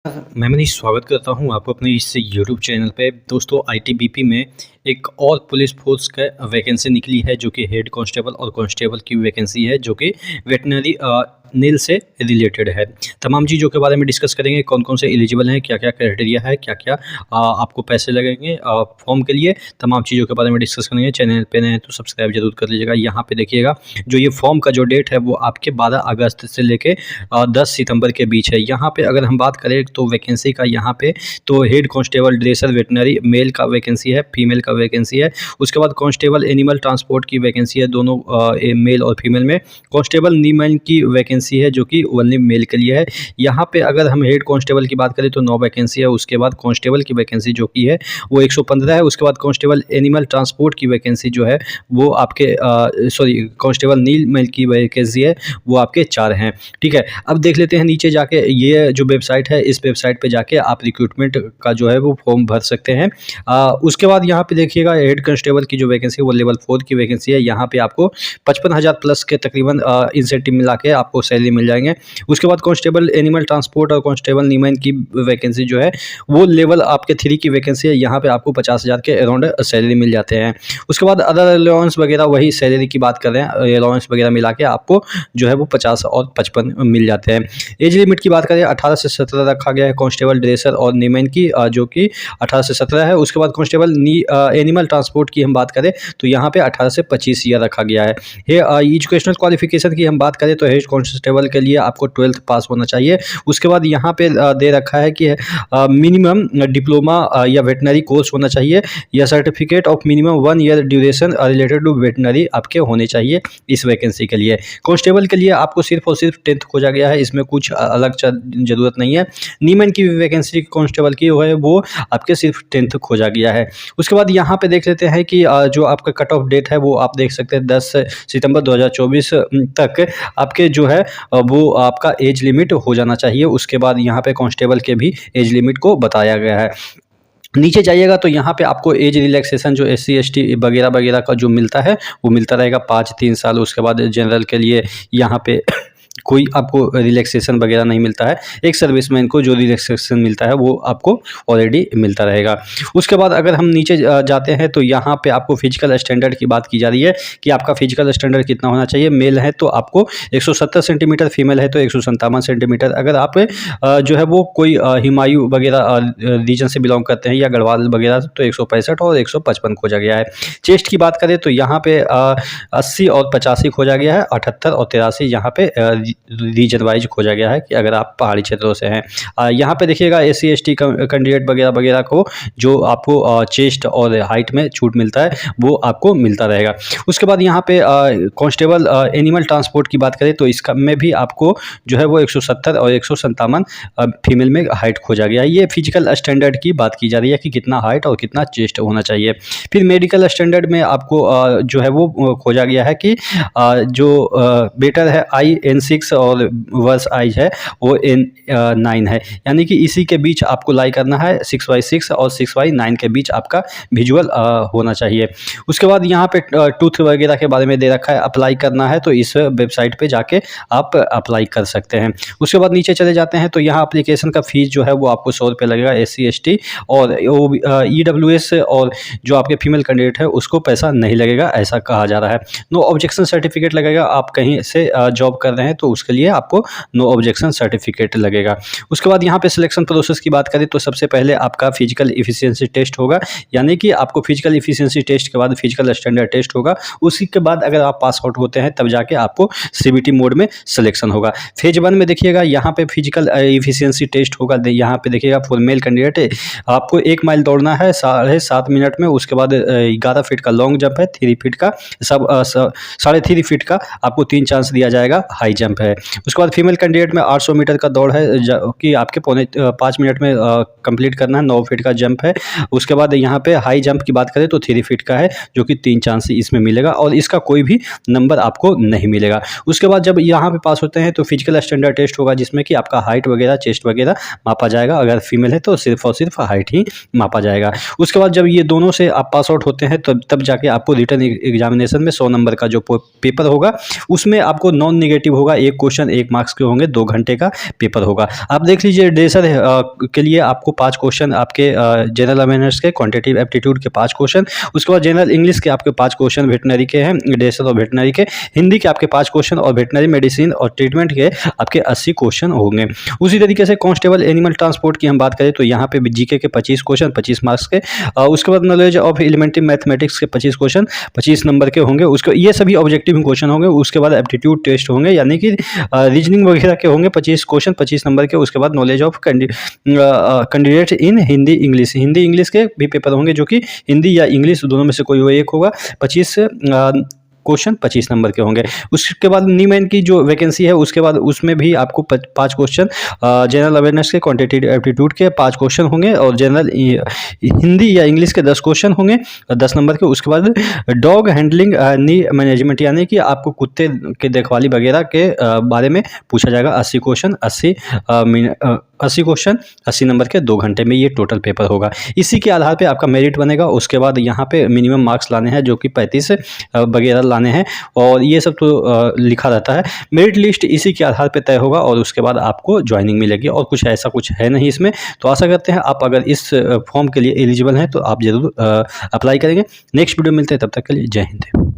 मैं मनीष स्वागत करता हूँ आपको अपने इस यूट्यूब चैनल पे। दोस्तों आईटीबीपी में एक और पुलिस फोर्स का वैकेंसी निकली है जो कि हेड कांस्टेबल और कांस्टेबल की वैकेंसी है जो कि वेटनरी नील से रिलेटेड है। तमाम चीज़ों के बारे में डिस्कस करेंगे, कौन कौन से एलिजिबल हैं, क्या क्या क्राइटेरिया है, क्या क्या आपको पैसे लगेंगे फॉर्म के लिए। तमाम चीज़ों के बारे में डिस्कस करेंगे। चैनल पे नए हैं तो सब्सक्राइब जरूर कर लीजिएगा। यहाँ पे देखिएगा जो ये फॉर्म का जो डेट है वो आपके 12 अगस्त से लेके 10 सितंबर के बीच है। यहाँ पे अगर हम बात करें तो वैकेंसी का यहाँ पे तो head constable dresser veterinary male का वैकेंसी है, फीमेल का वैकेंसी है। उसके बाद कांस्टेबल एनिमल ट्रांसपोर्ट की वैकेंसी है, दोनों मेल और फीमेल में। कांस्टेबल नीमैन की वैकेंसी है जो कि ओनली मेल के लिए है। यहाँ पे अगर हम हेड कांस्टेबल की बात करें तो 9 वैकेंसी है। उसके बाद कांस्टेबल की वैकेंसी जो की है वो 115 है। उसके बाद कांस्टेबल एनिमल ट्रांसपोर्ट की वैकेंसी जो है वो आपके कांस्टेबल नीलमैन की वैकेंसी है वो आपके 4 हैं। ठीक है, अब देख लेते हैं नीचे जाके ये जो वेबसाइट है, इस वेबसाइट पे जाके आप रिक्रूटमेंट का जो है वो फॉर्म भर सकते हैं। उसके बाद यहाँ पे देखिएगा हेड कांस्टेबल की जो वैकेंसी है वो लेवल 4 की वैकेंसी है। यहाँ पे आपको 55,000 प्लस के तकरीबन इंसेंटिव मिला के आपको सैलरी मिल जाएंगे। उसके बाद कांस्टेबल एनिमल ट्रांसपोर्ट और कांस्टेबल नीमैन की वैकेंसी जो है वो लेवल आपके 3 की वैकेंसी है। यहाँ पे आपको 50,000 के अराउंड सैलरी मिल जाते हैं। उसके बाद अदर अलाउंस वगैरह, वही सैलरी की बात कर रहे हैं, अलाउंस वगैरह मिला के आपको जो है वो 50 और 55 मिल जाते हैं। एज लिमिट की बात करें 18 से 17 रखा गया है कांस्टेबल ड्रेसर और नीमैन की, जो कि 18 से 17 है। उसके बाद कांस्टेबल एनिमल ट्रांसपोर्ट की हम बात करें तो यहाँ पे 18 से 25 ईयर रखा गया है। एजुकेशनल क्वालिफिकेशन की हम बात करें तो हेड कांस्टेबल के लिए आपको 12th पास होना चाहिए। उसके बाद यहाँ पे दे रखा है कि मिनिमम डिप्लोमा या वेटनरी कोर्स होना चाहिए या certificate of minimum 1 year duration related to veterinary आपके होने चाहिए इस वैकेंसी के लिए। कांस्टेबल के लिए आपको सिर्फ और सिर्फ 10th खोजा गया है, इसमें कुछ अलग जरूरत नहीं है। नीमैन की वैकेंसी कांस्टेबल की है वो आपके सिर्फ 10th खोजा गया है। उसके बाद यहाँ पे देख लेते हैं कि जो आपका कट ऑफ डेट है वो आप देख सकते हैं 10 सितंबर 2024 तक आपके जो है वो आपका एज लिमिट हो जाना चाहिए। उसके बाद यहाँ पे कांस्टेबल के भी एज लिमिट को बताया गया है। नीचे जाइएगा तो यहाँ पे आपको एज रिलैक्सेशन जो SC ST वगैरह वगैरह का जो मिलता है वो मिलता रहेगा 5-3 साल। उसके बाद जनरल के लिए यहाँ पे कोई आपको रिलैक्सेशन वगैरह नहीं मिलता है। एक सर्विसमैन को जो रिलैक्सेशन मिलता है वो आपको ऑलरेडी मिलता रहेगा। उसके बाद अगर हम नीचे जाते हैं तो यहाँ पे आपको फिजिकल स्टैंडर्ड की बात की जा रही है कि आपका फिजिकल स्टैंडर्ड कितना होना चाहिए। मेल है तो आपको 170 सेंटीमीटर, फीमेल है तो 157 सेंटीमीटर। अगर आप जो है वो कोई हिमायू वगैरह रीजन से बिलोंग करते हैं या गढ़वाल वगैरह तो 165 और 155 खोजा गया है। चेस्ट की बात करें तो यहाँ पे 80 और 85 खोजा गया है। 78 और 83 यहाँ पे रीजन वाइज खोजा गया है कि अगर आप पहाड़ी क्षेत्रों से हैं। यहाँ पे देखिएगा SC ST कैंडिडेट वगैरह वगैरह को जो आपको चेस्ट और हाइट में छूट मिलता है वो आपको मिलता रहेगा। उसके बाद यहाँ पे कांस्टेबल एनिमल ट्रांसपोर्ट की बात करें तो इसका में भी आपको जो है वो 170 और 157 फीमेल में हाइट खोजा गया है। ये फिजिकल स्टैंडर्ड की बात की जा रही है कि कितना हाइट और कितना चेस्ट होना चाहिए। फिर मेडिकल स्टैंडर्ड में आपको जो है वो खोजा गया है कि जो बेटर है IN6 और वर्स आइज है वो N9 है, यानी कि इसी के बीच आपको लाई करना है। 6/6 और 6/9 के बीच आपका विजुअल होना चाहिए। उसके बाद यहाँ पे टूथ वगैरह के बारे में दे रखा है, अप्लाई करना है तो इस वेबसाइट पे जाके आप अप्लाई कर सकते हैं। उसके बाद नीचे चले जाते हैं तो यहाँ एप्लीकेशन का फीस जो है वो आपको 100 रुपये लगेगा। SC ST और EWS और जो आपके फीमेल कैंडिडेट है उसको पैसा नहीं लगेगा, ऐसा कहा जा रहा है। नो ऑब्जेक्शन सर्टिफिकेट लगेगा। आप कहीं से जॉब कर रहे हैं तो उसके लिए आपको नो ऑब्जेक्शन सर्टिफिकेट लगेगा। उसके बाद यहाँ पे सिलेक्शन प्रोसेस की बात करें तो सबसे पहले आपका फिजिकल इफिशियंसी टेस्ट होगा, यानी कि आपको फिजिकल इफिशियंसी टेस्ट के बाद फिजिकल स्टैंडर्ड टेस्ट होगा। उसी के बाद अगर आप पास आउट होते हैं तब जाके आपको CBT मोड में सिलेक्शन होगा। फेज 1 में देखिएगा यहाँ पे फिजिकल इफिशियंसी टेस्ट होगा। यहाँ पे देखिएगा फॉर मेल कैंडिडेट आपको 1 माइल दौड़ना है 7.5 मिनट में। उसके बाद 11 फीट का लॉन्ग जंप है, 3 फीट का 3.5 फीट का आपको 3 चांस दिया जाएगा, हाई जंप है। उसके बाद फीमेल कैंडिडेट में 800 मीटर का दौड़ है कि आपके 5 मिनट में कंप्लीट करना है। 9 फीट का जंप है। उसके बाद यहाँ पे हाई जंप की बात करें तो 3 फीट का है जो कि 3 चांस इसमें मिलेगा और इसका कोई भी नंबर आपको नहीं मिलेगा। उसके बाद जब यहाँ पे पास होते हैं तो फिजिकल स्टैंडर्ड टेस्ट होगा जिसमें कि आपका हाइट वगैरह चेस्ट वगैरह मापा जाएगा। अगर फीमेल है तो सिर्फ और सिर्फ हाइट ही मापा जाएगा। उसके बाद जब ये दोनों से आप पास आउट होते हैं तो तब जाके आपको रिटन एग्जामिनेशन में 100 नंबर का जो पेपर होगा उसमें आपको नॉन नेगेटिव होगा, एक क्वेश्चन 1 मार्क्स के होंगे, 2 घंटे का पेपर होगा। आप देख लीजिए ड्रेसर के लिए आपको 5 क्वेश्चन आपके जनरल अवेयरनेस के, क्वांटिटेटिव एप्टीट्यूड के 5 क्वेश्चन, उसके बाद जनरल इंग्लिश के आपके 5 क्वेश्चन वेटनरी के हैं, ड्रेसर और वेटनरी के, हिंदी के आपके 5 क्वेश्चन और वेटनरी मेडिसिन और ट्रीटमेंट के आपके 80 क्वेश्चन होंगे। उसी तरीके से कांस्टेबल एनिमल ट्रांसपोर्ट की हम बात करें तो यहाँ पे जीके के 25 क्वेश्चन 25 मार्क्स के, उसके बाद नॉलेज ऑफ एलिमेंट्री मैथमेटिक्स के 25 क्वेश्चन 25 नंबर के होंगे। उसके ये सभी ऑब्जेक्टिव क्वेश्चन होंगे। उसके बाद एप्टीट्यूड टेस्ट होंगे, यानी कि रीजनिंग वगैरह के होंगे 25 क्वेश्चन 25 नंबर के। उसके बाद knowledge of candidate in Hindi English के भी पेपर होंगे, जो कि हिंदी या इंग्लिश दोनों में से कोई वो एक होगा। 25 क्वेश्चन 25 नंबर के होंगे। उसके बाद नीमैन की जो वैकेंसी है उसके बाद उसमें भी आपको 5 क्वेश्चन जनरल अवेयरनेस के, क्वांटिटेटिव एप्टीट्यूड के 5 क्वेश्चन होंगे और जनरल हिंदी या इंग्लिश के 10 क्वेश्चन होंगे 10 नंबर के। उसके बाद डॉग हैंडलिंग नी मैनेजमेंट, यानी कि आपको कुत्ते के देखभाली वगैरह के बारे में पूछा जाएगा। 80 क्वेश्चन 80 क्वेश्चन 80 नंबर के, 2 घंटे में ये टोटल पेपर होगा। इसी के आधार पे आपका मेरिट बनेगा। उसके बाद यहाँ पे मिनिमम मार्क्स लाने हैं जो कि 35 वगैरह लाने हैं, और ये सब तो लिखा रहता है। मेरिट लिस्ट इसी के आधार पे तय होगा और उसके बाद आपको ज्वाइनिंग मिलेगी, और कुछ ऐसा कुछ है नहीं इसमें। तो आशा करते हैं आप अगर इस फॉर्म के लिए एलिजिबल हैं तो आप ज़रूर अप्लाई करेंगे। नेक्स्ट वीडियो मिलते हैं, तब तक के लिए जय हिंद।